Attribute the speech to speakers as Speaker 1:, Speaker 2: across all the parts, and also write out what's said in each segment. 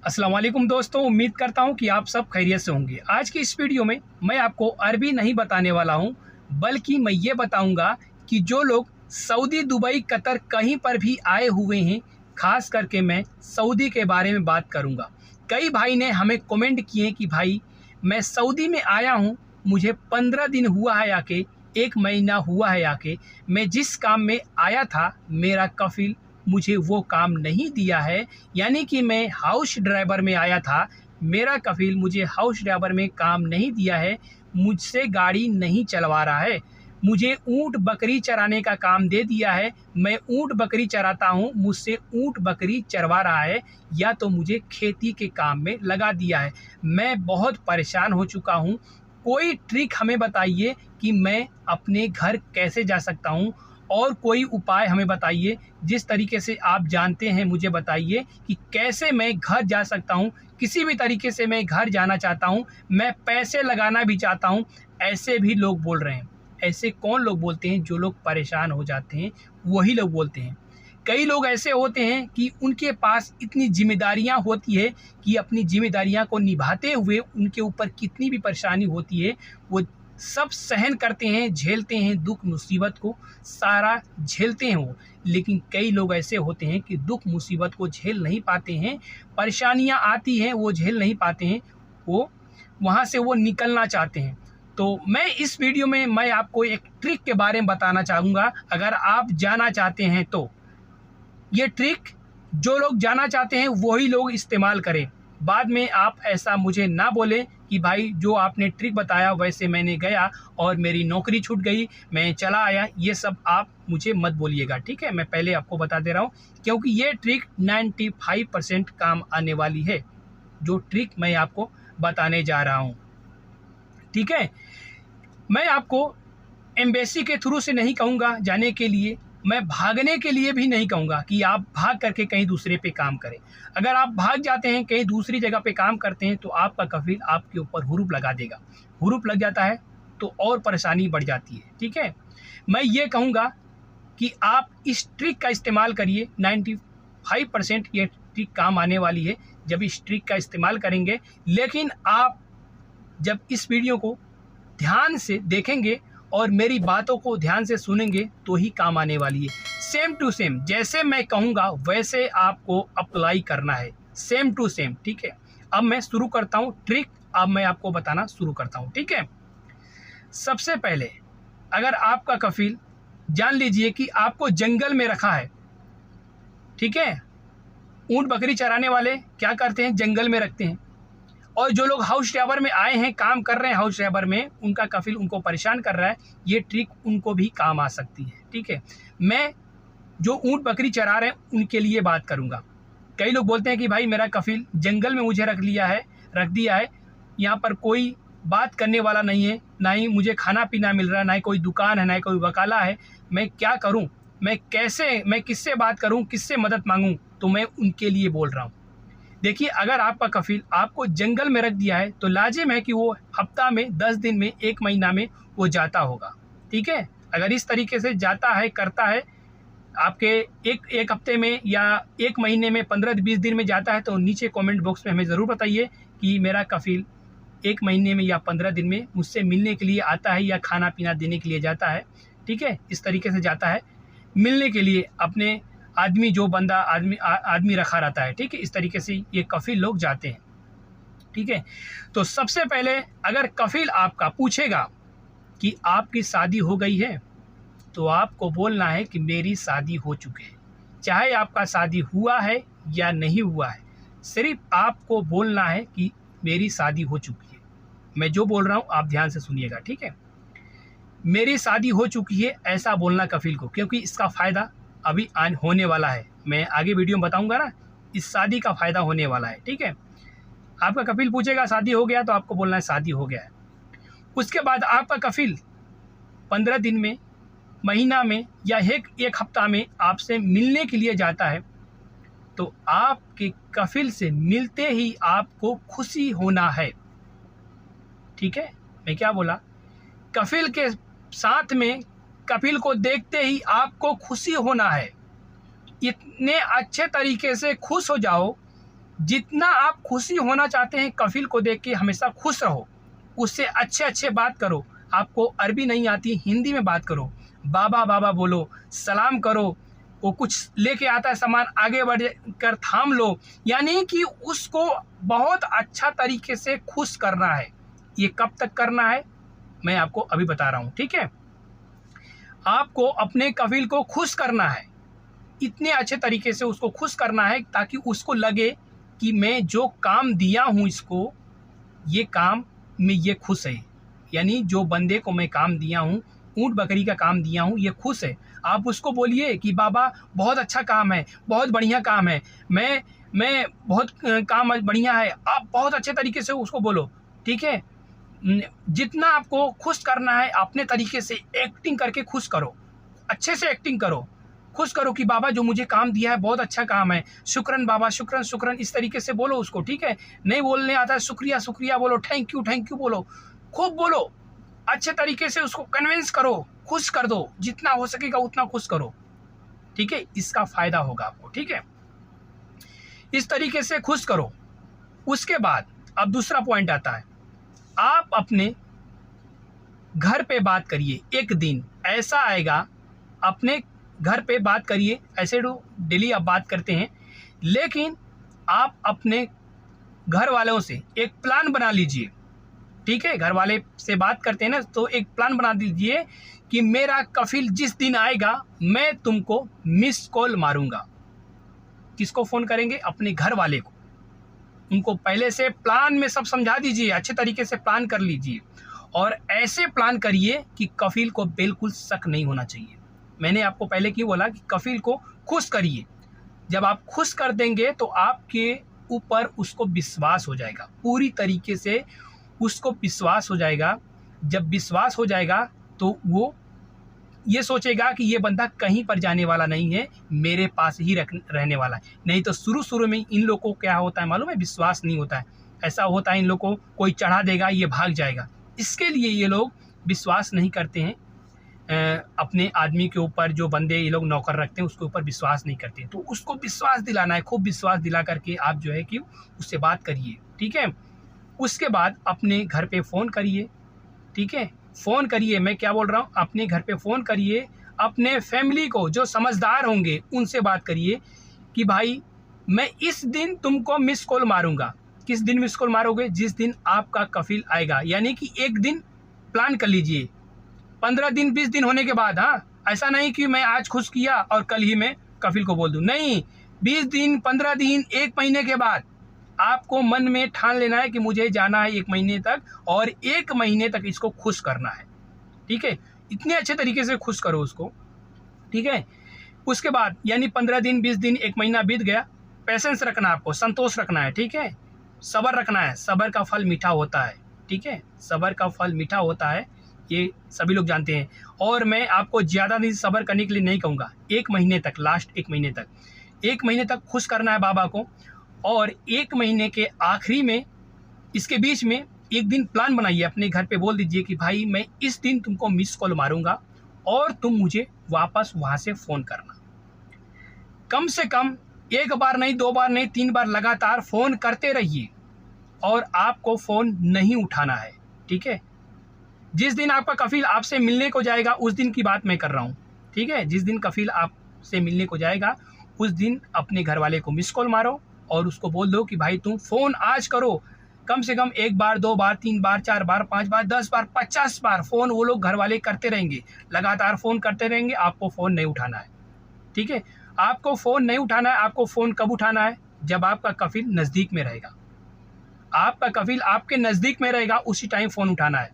Speaker 1: अस्सलाम वालेकुम दोस्तों, उम्मीद करता हूं कि आप सब खैरियत से होंगे। आज की इस वीडियो में मैं आपको अरबी नहीं बताने वाला हूं, बल्कि मैं ये बताऊंगा कि जो लोग सऊदी, दुबई, कतर कहीं पर भी आए हुए हैं, ख़ास करके मैं सऊदी के बारे में बात करूंगा। कई भाई ने हमें कमेंट किए कि भाई मैं सऊदी में आया हूं, मुझे 15 दिन हुआ है आके, 1 महीना हुआ है आके, मैं जिस काम में आया था मेरा कफ़ील मुझे वो काम नहीं दिया है। यानी कि मैं हाउस ड्राइवर में आया था, मेरा कफ़ील मुझे हाउस ड्राइवर में काम नहीं दिया है, मुझसे गाड़ी नहीं चलवा रहा है, मुझे ऊँट बकरी चराने का काम दे दिया है। मैं ऊँट बकरी चराता हूँ, मुझसे ऊँट बकरी चरवा रहा है, या तो मुझे खेती के काम में लगा दिया है। मैं बहुत परेशान हो चुका हूँ। कोई ट्रिक हमें बताइए कि मैं अपने घर कैसे जा सकता हूँ, और कोई उपाय हमें बताइए। जिस तरीके से आप जानते हैं मुझे बताइए कि कैसे मैं घर जा सकता हूँ। किसी भी तरीके से मैं घर जाना चाहता हूँ, मैं पैसे लगाना भी चाहता हूँ। ऐसे भी लोग बोल रहे हैं। ऐसे कौन लोग बोलते हैं? जो लोग परेशान हो जाते हैं वही लोग बोलते हैं। कई लोग ऐसे होते हैं कि उनके पास इतनी जिम्मेदारियां होती है कि अपनी जिम्मेदारियां को निभाते हुए उनके ऊपर कितनी भी परेशानी होती है वो सब सहन करते हैं, झेलते हैं, दुख मुसीबत को सारा झेलते हैं वो। लेकिन कई लोग ऐसे होते हैं कि दुख मुसीबत को झेल नहीं पाते हैं, परेशानियां आती हैं वो झेल नहीं पाते हैं, वो वहाँ से वो निकलना चाहते हैं। तो मैं इस वीडियो में मैं आपको एक ट्रिक के बारे में बताना चाहूँगा। अगर आप जाना चाहते हैं तो ये ट्रिक जो लोग जाना चाहते हैं वही लोग इस्तेमाल करें। बाद में आप ऐसा मुझे ना बोलें कि भाई जो आपने ट्रिक बताया वैसे मैंने गया और मेरी नौकरी छूट गई, मैं चला आया। ये सब आप मुझे मत बोलिएगा, ठीक है? मैं पहले आपको बता दे रहा हूँ, क्योंकि ये ट्रिक 95% काम आने वाली है, जो ट्रिक मैं आपको बताने जा रहा हूँ, ठीक है? मैं आपको एम्बेसी के थ्रू से नहीं कहूँगा जाने के लिए, मैं भागने के लिए भी नहीं कहूँगा कि आप भाग करके कहीं दूसरे पे काम करें। अगर आप भाग जाते हैं, कहीं दूसरी जगह पे काम करते हैं, तो आपका कफ़ील आपके ऊपर हुरूप लगा देगा। हुरूप लग जाता है तो और परेशानी बढ़ जाती है, ठीक है? मैं ये कहूँगा कि आप इस ट्रिक का इस्तेमाल करिए। 95% ये ट्रिक काम आने वाली है जब इस ट्रिक का इस्तेमाल करेंगे। लेकिन आप जब इस वीडियो को ध्यान से देखेंगे और मेरी बातों को ध्यान से सुनेंगे तो ही काम आने वाली है। सेम टू सेम जैसे मैं कहूँगा वैसे आपको अप्लाई करना है, सेम टू सेम, ठीक है? अब मैं शुरू करता हूँ ट्रिक, अब मैं आपको बताना शुरू करता हूँ, ठीक है? सबसे पहले अगर आपका कफ़ील जान लीजिए कि आपको जंगल में रखा है, ठीक है? ऊँट बकरी चराने वाले क्या करते हैं? जंगल में रखते हैं। और जो लोग हाउस ड्राइवर में आए हैं, काम कर रहे हैं हाउस ड्राइवर में, उनका कफ़ील उनको परेशान कर रहा है, ये ट्रिक उनको भी काम आ सकती है, ठीक है? मैं जो ऊँट बकरी चरा रहे हैं उनके लिए बात करूँगा। कई लोग बोलते हैं कि भाई मेरा कफ़ील जंगल में मुझे रख दिया है, यहाँ पर कोई बात करने वाला नहीं है, ना ही मुझे खाना पीना मिल रहा है, ना ही कोई दुकान है, ना ही कोई वकाला है, मैं क्या करूँ? मैं किससे बात करूँ, किससे मदद मांगूँ? तो मैं उनके लिए बोल रहा हूँ। देखिए, अगर आपका कफ़ील आपको जंगल में रख दिया है तो लाजिम है कि वो हफ्ता में, 10 दिन में, 1 महीना में वो जाता होगा, ठीक है? अगर इस तरीके से जाता है, करता है, आपके एक हफ्ते में या 1 महीने में, 15-20 दिन में जाता है, तो नीचे कमेंट बॉक्स में हमें ज़रूर बताइए कि मेरा कफ़ील 1 महीने में या 15 दिन में मुझसे मिलने के लिए आता है या खाना पीना देने के लिए जाता है, ठीक है? इस तरीके से जाता है मिलने के लिए अपने आदमी, जो बंदा आदमी रखा रहता है, ठीक है? इस तरीके से ये कफ़ील लोग जाते हैं, ठीक है? तो सबसे पहले अगर कफ़ील आपका पूछेगा कि आपकी शादी हो गई है, तो आपको बोलना है कि मेरी शादी हो चुकी है। चाहे आपका शादी हुआ है या नहीं हुआ है, सिर्फ आपको बोलना है कि मेरी शादी हो चुकी है। मैं जो बोल रहा हूँ आप ध्यान से सुनिएगा, ठीक है? मेरी शादी हो चुकी है, ऐसा बोलना कफ़ील को, क्योंकि इसका फ़ायदा अभी होने वाला है। मैं आगे वीडियो में बताऊंगा ना, इस शादी का फ़ायदा होने वाला है, ठीक है? आपका कफ़ील पूछेगा शादी हो गया, तो आपको बोलना है शादी हो गया है। उसके बाद आपका कफ़ील 15 दिन में, महीना में या एक हफ्ता में आपसे मिलने के लिए जाता है, तो आपके कफ़ील से मिलते ही आपको खुशी होना है, ठीक है? मैं क्या बोला? कफ़ील के साथ में, कफ़ील को देखते ही आपको खुशी होना है। इतने अच्छे तरीके से खुश हो जाओ जितना आप खुशी होना चाहते हैं कफिल को देख के हमेशा खुश रहो, उससे अच्छे अच्छे बात करो। आपको अरबी नहीं आती, हिंदी में बात करो, बाबा बाबा बोलो, सलाम करो, वो कुछ लेके आता है सामान आगे बढ़ कर थाम लो, यानी कि उसको बहुत अच्छा तरीके से खुश करना है। ये कब तक करना है मैं आपको अभी बता रहा हूँ, ठीक है। आपको अपने कफिल को खुश करना है, इतने अच्छे तरीके से उसको खुश करना है ताकि उसको लगे कि मैं जो काम दिया हूँ इसको, ये काम में ये खुश है, यानी जो बंदे को मैं काम दिया हूँ, ऊँट बकरी का काम दिया हूँ, ये खुश है। आप उसको बोलिए कि बाबा बहुत अच्छा काम है, बहुत बढ़िया काम है, मैं बहुत काम बढ़िया है, आप बहुत अच्छे तरीके से उसको बोलो, ठीक है। जितना आपको खुश करना है अपने तरीके से एक्टिंग करके खुश करो, अच्छे से एक्टिंग करो, खुश करो कि बाबा जो मुझे काम दिया है बहुत अच्छा काम है, शुक्रन बाबा, शुक्रन शुक्रन, इस तरीके से बोलो उसको, ठीक है। नहीं बोलने आता है शुक्रिया शुक्रिया बोलो, थैंक यू बोलो, खूब बोलो, अच्छे तरीके से उसको कन्विंस करो, खुश कर दो, जितना हो सकेगा उतना खुश करो, ठीक है। इसका फ़ायदा होगा आपको, ठीक है। इस तरीके से खुश करो। उसके बाद अब दूसरा पॉइंट आता है, आप अपने घर पे बात करिए। एक दिन ऐसा आएगा, अपने घर पे बात करिए, ऐसे तो डेली आप बात करते हैं, लेकिन आप अपने घर वालों से एक प्लान बना लीजिए, ठीक है। घर वाले से बात करते हैं ना, तो एक प्लान बना दीजिए कि मेरा कफिल जिस दिन आएगा मैं तुमको मिस कॉल मारूंगा। किसको फ़ोन करेंगे? अपने घर वाले को। उनको पहले से प्लान में सब समझा दीजिए, अच्छे तरीके से प्लान कर लीजिए, और ऐसे प्लान करिए कि कफिल को बिल्कुल शक नहीं होना चाहिए। मैंने आपको पहले क्यों बोला कि कफिल को खुश करिए। जब आप खुश कर देंगे तो आपके ऊपर उसको विश्वास हो जाएगा, पूरी तरीके से उसको विश्वास हो जाएगा। जब विश्वास हो जाएगा तो वो ये सोचेगा कि ये बंदा कहीं पर जाने वाला नहीं है, मेरे पास ही रहने वाला है। नहीं तो शुरू में इन लोगों को क्या होता है मालूम है? विश्वास नहीं होता है। ऐसा होता है इन लोगों को कोई चढ़ा देगा ये भाग जाएगा, इसके लिए ये लोग विश्वास नहीं करते हैं। अपने आदमी के ऊपर, जो बंदे ये लोग नौकर रखते हैं उसके ऊपर विश्वास नहीं करते। तो उसको विश्वास दिलाना है, खूब विश्वास दिला करके आप जो है कि उससे बात करिए, ठीक है। उसके बाद अपने घर पे फ़ोन करिए, ठीक है। फ़ोन करिए, मैं क्या बोल रहा हूँ, अपने घर पे फ़ोन करिए, अपने फैमिली को जो समझदार होंगे उनसे बात करिए कि भाई मैं इस दिन तुमको मिस कॉल मारूंगा। किस दिन मिस कॉल मारोगे? जिस दिन आपका कफिल आएगा, यानी कि एक दिन प्लान कर लीजिए, 15 दिन 20 दिन होने के बाद। हाँ, ऐसा नहीं कि मैं आज खुश किया और कल ही मैं कफिल को बोल दूँ, नहीं, 20 दिन 15 दिन 1 महीने के बाद आपको मन में ठान लेना है कि मुझे जाना है 1 महीने तक, और 1 महीने तक इसको खुश करना है, ठीक है। इतने अच्छे तरीके से खुश करो उसको, ठीक है। उसके बाद यानी 15 दिन 20 दिन 1 महीना बीत गया, पेशेंस रखना, आपको संतोष रखना है, ठीक है। सब्र रखना है, सब्र का फल मीठा होता है, ठीक है। सब्र का फल मीठा होता है, ये सभी लोग जानते हैं। और मैं आपको ज़्यादा दिन सब्र करने के लिए नहीं कहूँगा, 1 महीने तक, लास्ट 1 महीने तक, 1 महीने तक खुश करना है बाबा को। और 1 महीने के आखिरी में, इसके बीच में एक दिन प्लान बनाइए, अपने घर पे बोल दीजिए कि भाई मैं इस दिन तुमको मिस कॉल मारूंगा और तुम मुझे वापस वहाँ से फ़ोन करना। कम से कम 1 बार नहीं, 2 बार नहीं, 3 बार लगातार फ़ोन करते रहिए, और आपको फ़ोन नहीं उठाना है, ठीक है। जिस दिन आपका कफिल आपसे मिलने को जाएगा उस दिन की बात मैं कर रहा हूँ, ठीक है। जिस दिन कफिल आपसे मिलने को जाएगा उस दिन अपने घर वाले को मिस कॉल मारो और उसको बोल दो कि भाई तुम फ़ोन आज करो, कम से कम 1 बार, 2 बार, 3 बार, 4 बार, 5 बार, 10 बार, 50 बार फ़ोन वो लोग घर वाले करते रहेंगे, लगातार फ़ोन करते रहेंगे, आपको फ़ोन नहीं उठाना है, ठीक है। आपको फ़ोन नहीं उठाना है। आपको फ़ोन कब उठाना है? जब आपका कफिल नज़दीक में रहेगा। आपका कफिल आपके नज़दीक में रहेगा उसी टाइम फ़ोन उठाना है।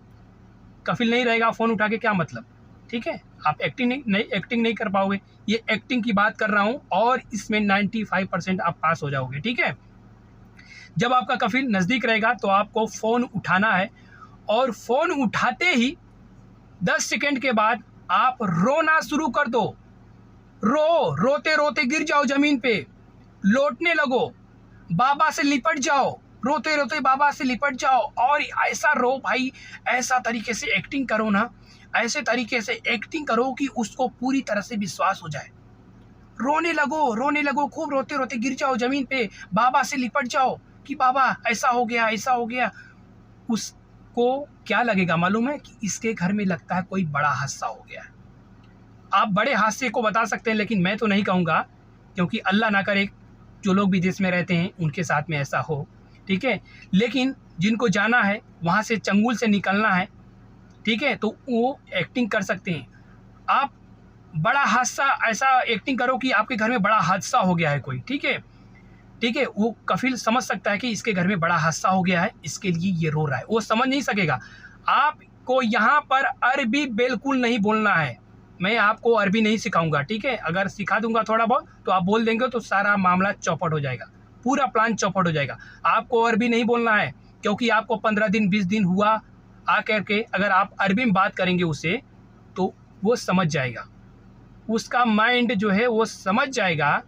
Speaker 1: कफिल नहीं रहेगा, फ़ोन उठा के क्या मतलब, ठीक है। आप एक्टिंग नहीं कर पाओगे। ये एक्टिंग की बात कर रहा हूँ, और इसमें 95% आप पास हो जाओगे, ठीक है। जब आपका कफिल नज़दीक रहेगा तो आपको फ़ोन उठाना है, और फ़ोन उठाते ही 10 सेकंड के बाद आप रोना शुरू कर दो। रोते रोते गिर जाओ ज़मीन पे, लौटने लगो, बाबा से लिपट जाओ, रोते रोते बाबा से लिपट जाओ, और ऐसा रो भाई, ऐसा तरीके से एक्टिंग करो ना, ऐसे तरीके से एक्टिंग करो कि उसको पूरी तरह से विश्वास हो जाए। रोने लगो, खूब रोते रोते गिर जाओ ज़मीन पे, बाबा से लिपट जाओ कि बाबा ऐसा हो गया, ऐसा हो गया। उसको क्या लगेगा मालूम है? कि इसके घर में लगता है कोई बड़ा हादसा हो गया है। आप बड़े हादसे को बता सकते हैं, लेकिन मैं तो नहीं कहूँगा, क्योंकि अल्लाह ना करे जो लोग विदेश में रहते हैं उनके साथ में ऐसा हो, ठीक है। लेकिन जिनको जाना है, वहाँ से चंगुल से निकलना है, ठीक है, तो वो एक्टिंग कर सकते हैं। आप बड़ा हादसा ऐसा एक्टिंग करो कि आपके घर में बड़ा हादसा हो गया है कोई, ठीक है, ठीक है। वो कफिल समझ सकता है कि इसके घर में बड़ा हादसा हो गया है, इसके लिए ये रो रहा है, वो समझ नहीं सकेगा। आपको यहाँ पर अरबी बिल्कुल नहीं बोलना है। मैं आपको अरबी नहीं सिखाऊंगा, ठीक है। अगर सिखा दूंगा थोड़ा बहुत तो आप बोल देंगे तो सारा मामला चौपट हो जाएगा, पूरा प्लान चौपट हो जाएगा। आपको अरबी नहीं बोलना है, क्योंकि आपको 15 दिन 20 दिन हुआ आकर के अगर आप अरबी में बात करेंगे उससे, तो वो समझ जाएगा, उसका माइंड जो है वो समझ जाएगा।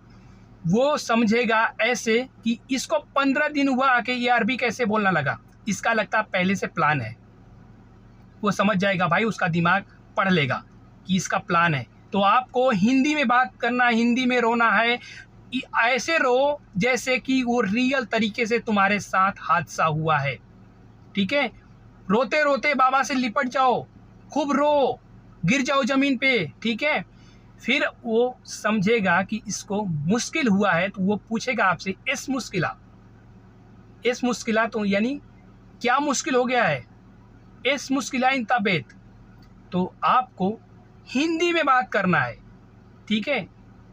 Speaker 1: वो समझेगा ऐसे कि इसको 15 दिन हुआ आके ये अरबी कैसे बोलना लगा, इसका लगता पहले से प्लान है। वो समझ जाएगा भाई, उसका दिमाग पढ़ लेगा कि इसका प्लान है। तो आपको हिंदी में बात करना, हिंदी में रोना है, ऐसे रो जैसे कि वो रियल तरीके से तुम्हारे साथ हादसा हुआ है, ठीक है। रोते रोते बाबा से लिपट जाओ, खूब रो, गिर जाओ ज़मीन पे, ठीक है। फिर वो समझेगा कि इसको मुश्किल हुआ है, तो वो पूछेगा आपसे इस मुश्किला तो यानी क्या मुश्किल हो गया है, इस मुश्किला इन तबेत। तो आपको हिंदी में बात करना है, ठीक है।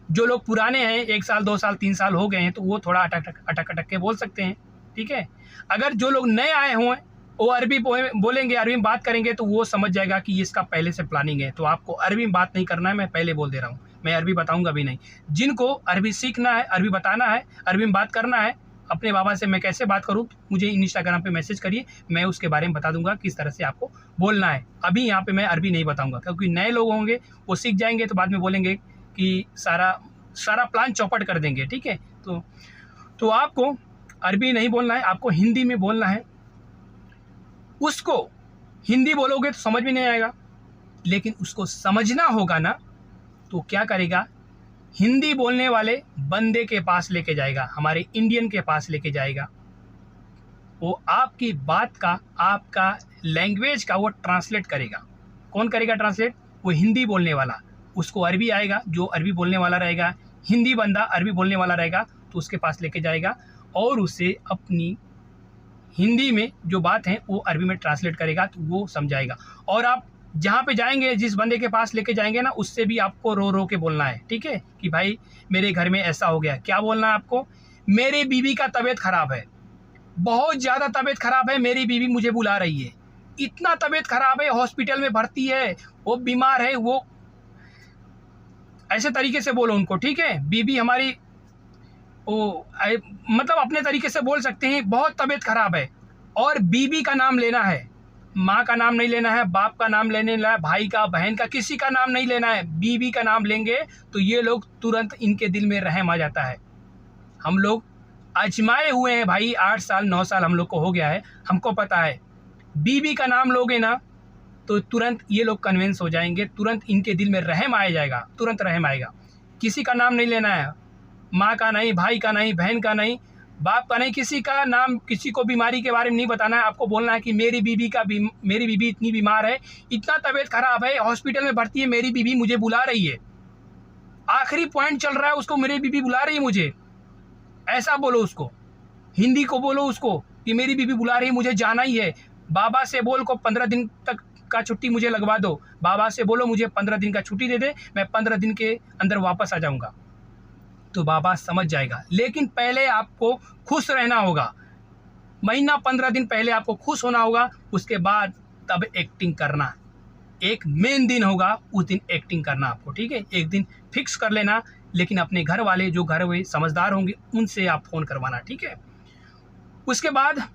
Speaker 1: जो लोग पुराने हैं, 1 साल 2 साल 3 साल हो गए हैं, तो वो थोड़ा अटक के बोल सकते हैं, ठीक है। अगर जो लोग नए आए हों वो अरबी बोलेंगे, अरबी में बात करेंगे, तो वो समझ जाएगा कि इसका पहले से प्लानिंग है। तो आपको अरबी में बात नहीं करना है, मैं पहले बोल दे रहा हूँ, मैं अरबी बताऊँगा भी नहीं। जिनको अरबी सीखना है, अरबी बताना है, अरबी में बात करना है, अपने बाबा से मैं कैसे बात करूँ, मुझे इंस्टाग्राम पे मैसेज करिए, मैं उसके बारे में बता दूंगा किस तरह से आपको बोलना है। अभी यहाँ पे मैं अरबी नहीं बताऊँगा, क्योंकि नए लोग होंगे वो सीख जाएंगे तो बाद में बोलेंगे कि सारा प्लान चौपट कर देंगे, ठीक है। तो आपको अरबी नहीं बोलना है, आपको हिंदी में बोलना है। उसको हिंदी बोलोगे तो समझ में नहीं आएगा, लेकिन उसको समझना होगा ना, तो क्या करेगा, हिंदी बोलने वाले बंदे के पास लेके जाएगा, हमारे इंडियन के पास लेके जाएगा। वो आपकी बात का, आपका लैंग्वेज का वो ट्रांसलेट करेगा। कौन करेगा ट्रांसलेट? वो हिंदी बोलने वाला। उसको अरबी आएगा, जो अरबी बोलने वाला रहेगा, हिंदी बंदा अरबी बोलने वाला रहेगा, तो उसके पास लेके जाएगा और उसे अपनी हिंदी में जो बात है वो अरबी में ट्रांसलेट करेगा, तो वो समझाएगा। और आप जहाँ पे जाएंगे, जिस बंदे के पास लेके जाएंगे ना, उससे भी आपको रो रो के बोलना है, ठीक है, कि भाई मेरे घर में ऐसा हो गया। क्या बोलना है आपको? मेरी बीवी का तबीयत ख़राब है, बहुत ज़्यादा तबीयत ख़राब है, मेरी बीवी मुझे बुला रही है, इतना तबीयत ख़राब है, हॉस्पिटल में भर्ती है, वो बीमार है, वो ऐसे तरीके से बोलो उनको, ठीक है। बीवी हमारी मतलब अपने तरीके से बोल सकते हैं, बहुत तबीयत ख़राब है, और बीवी का नाम लेना है, माँ का नाम नहीं लेना है, बाप का नाम लेने है, भाई का, बहन का, किसी का नाम नहीं लेना है। बीवी का नाम लेंगे तो ये लोग तुरंत, इनके दिल में रहम आ जाता है। हम लोग आजमाए हुए हैं भाई, 8 साल 9 साल हम लोग को हो गया है, हमको पता है। बीवी का नाम लोगे ना तो तुरंत ये लोग कन्विंस हो जाएंगे, तुरंत इनके दिल में रहम आ जाएगा, तुरंत रहम आएगा। किसी का नाम नहीं लेना है, माँ का नहीं, भाई का नहीं, बहन का नहीं, बाप का नहीं, किसी का नाम, किसी को बीमारी के बारे में नहीं बताना है। आपको बोलना है कि मेरी बीवी इतनी बीमार है, इतना तबीयत खराब है, हॉस्पिटल में भर्ती है, मेरी बीवी मुझे बुला रही है, आखिरी पॉइंट चल रहा है उसको, मेरी बीवी बुला रही है मुझे, ऐसा बोलो उसको। हिंदी को बोलो उसको कि मेरी बीवी बुला रही है, मुझे जाना ही है। बाबा से बोल को 15 दिन तक का छुट्टी मुझे लगवा दो, बाबा से बोलो मुझे 15 दिन का छुट्टी दे दे, मैं 15 दिन के अंदर वापस आ जाऊँगा। तो बाबा समझ जाएगा। लेकिन पहले आपको खुश रहना होगा, महीना 15 दिन पहले आपको खुश होना होगा, उसके बाद तब एक्टिंग करना। एक मेन दिन होगा, उस दिन एक्टिंग करना आपको, ठीक है। एक दिन फिक्स कर लेना, लेकिन अपने घर वाले, जो घर वाले समझदार होंगे, उनसे आप फ़ोन करवाना, ठीक है। उसके बाद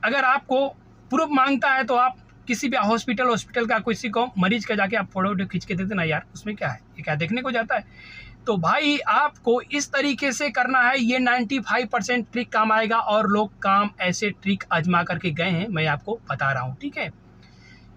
Speaker 1: अगर आपको प्रूफ मांगता है तो आप किसी भी हॉस्पिटल का किसी को मरीज का जाके आप फोटो खींच के दे देना, यार उसमें क्या है, ये क्या देखने को जाता है। तो भाई आपको इस तरीके से करना है, ये 95% ट्रिक काम आएगा, और लोग काम ऐसे ट्रिक आजमा करके गए हैं, मैं आपको बता रहा हूँ, ठीक है।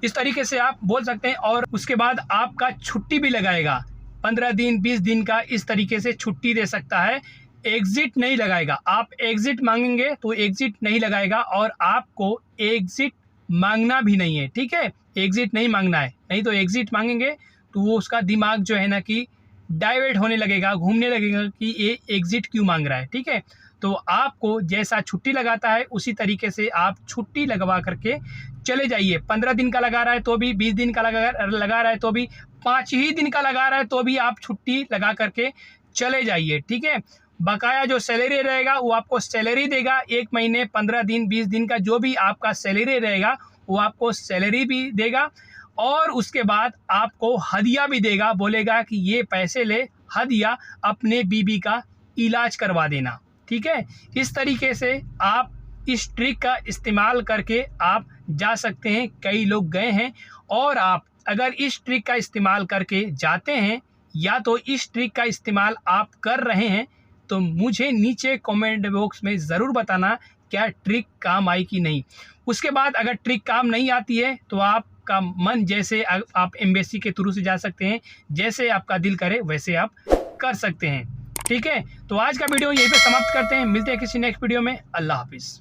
Speaker 1: इस तरीके से आप बोल सकते हैं, और उसके बाद आपका छुट्टी भी लगाएगा। 15 दिन 20 दिन का इस तरीके से छुट्टी दे सकता है। एग्ज़िट नहीं लगाएगा। आप एग्ज़िट मांगेंगे तो एग्ज़िट नहीं लगाएगा और आपको एग्ज़िट मांगना भी नहीं है, ठीक है। एग्ज़िट नहीं मांगना है, नहीं तो एग्ज़िट मांगेंगे तो वो उसका दिमाग जो है ना कि डाइवर्ट होने लगेगा, घूमने लगेगा कि ये एग्ज़िट क्यों मांग रहा है, ठीक है। तो आपको जैसा छुट्टी लगाता है उसी तरीके से आप छुट्टी लगवा करके चले जाइए। 15 दिन का लगा रहा है तो भी, 20 दिन का लगा रहा है तो भी, 5 ही दिन का लगा रहा है तो भी आप छुट्टी लगा करके चले जाइए, ठीक है। बकाया जो सैलरी रहेगा वो आपको सैलरी देगा। 1 महीने 15 दिन 20 दिन का जो भी आपका सैलरी रहेगा वो आपको सैलरी भी देगा और उसके बाद आपको हदिया भी देगा। बोलेगा कि ये पैसे ले, हदिया अपने बीबी का इलाज करवा देना, ठीक है। इस तरीके से आप इस ट्रिक का इस्तेमाल करके आप जा सकते हैं। कई लोग गए हैं और आप अगर इस ट्रिक का इस्तेमाल करके जाते हैं या तो इस ट्रिक का इस्तेमाल आप कर रहे हैं तो मुझे नीचे कमेंट बॉक्स में ज़रूर बताना क्या ट्रिक काम आई कि नहीं। उसके बाद अगर ट्रिक काम नहीं आती है तो आपका मन जैसे आप एम्बेसी के थ्रू से जा सकते हैं, जैसे आपका दिल करे वैसे आप कर सकते हैं, ठीक है। तो आज का वीडियो यहीं पे समाप्त करते हैं। मिलते हैं किसी नेक्स्ट वीडियो में। अल्लाह हाफिज़।